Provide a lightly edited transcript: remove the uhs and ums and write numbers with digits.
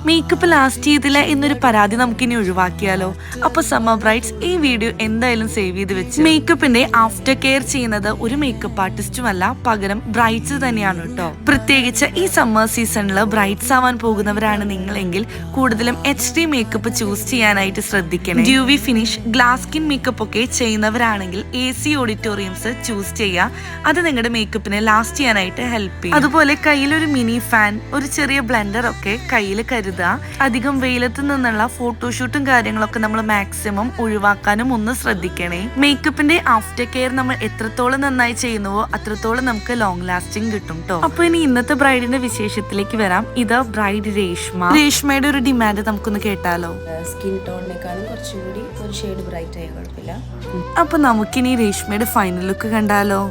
Makeup last ചെയ്തില്ല എന്നൊരു പരാതി നമുക്കിനി ഒഴിവാക്കിയാലോ? അപ്പൊ സമ്മർ ബ്രൈഡ്സ് ഈ വീഡിയോ എന്തായാലും സേവ് ചെയ്ത് വെച്ച് മേക്കപ്പിന്റെ ആഫ്റ്റർ കെയർ ചെയ്യുന്നത് ഒരു മേക്കപ്പ് ആർട്ടിസ്റ്റും അല്ല, പകരം ബ്രൈഡ്സ് തന്നെയാണ് കേട്ടോ. പ്രത്യേകിച്ച് ഈ സമ്മർ സീസണിൽ ബ്രൈഡ്സ് ആവാൻ പോകുന്നവരാണ് നിങ്ങളെങ്കിൽ കൂടുതലും HD മേക്കപ്പ് ചൂസ് ചെയ്യാനായിട്ട് ശ്രദ്ധിക്കണം. Dewy finish, glass skin makeup ഒക്കെ ചെയ്യുന്നവരാണെങ്കിൽ AC ഓഡിറ്റോറിയംസ് ചൂസ് ചെയ്യുക. അത് നിങ്ങളുടെ മേക്കപ്പിനെ ലാസ്റ്റ് ചെയ്യാനായിട്ട് ഹെൽപ്പ് ചെയ്യും. അതുപോലെ കയ്യിലൊരു മിനി ഫാൻ, ഒരു ചെറിയ ബ്ലെൻഡർ ഒക്കെ കയ്യിൽ കരുതുക. അധികം വെയിലത്ത് നിന്നുള്ള ഫോട്ടോഷൂട്ടും കാര്യങ്ങളൊക്കെ നമ്മൾ മാക്സിമം ഒഴിവാക്കാനും ഒന്ന് ശ്രദ്ധിക്കണേ. മേക്കപ്പിന്റെ ആഫ്റ്റർ കെയർ നമ്മൾ എത്രത്തോളം നന്നായി ചെയ്യുന്നുവോ അത്രത്തോളം നമുക്ക് ലോങ് ലാസ്റ്റിംഗ് കിട്ടും കേട്ടോ. അപ്പൊ ഇനി ഇന്നത്തെ ബ്രൈഡിന്റെ വിശേഷത്തിലേക്ക് വരാം. ഇത് ബ്രൈഡ് രേഷ്മയുടെ ഒരു ഡിമാൻഡ് നമുക്കൊന്ന് കേട്ടാലോ? സ്കിൻ ടോണിനേക്കാളും കുറച്ചുകൂടി ഒരു ഷെയ്ഡ് ബ്രൈറ്റ് ആയ കുഴപ്പമില്ല. അപ്പൊ നമുക്കിനി രേഷ്മയുടെ ഫൈനൽ ലുക്ക് കണ്ടാലോ?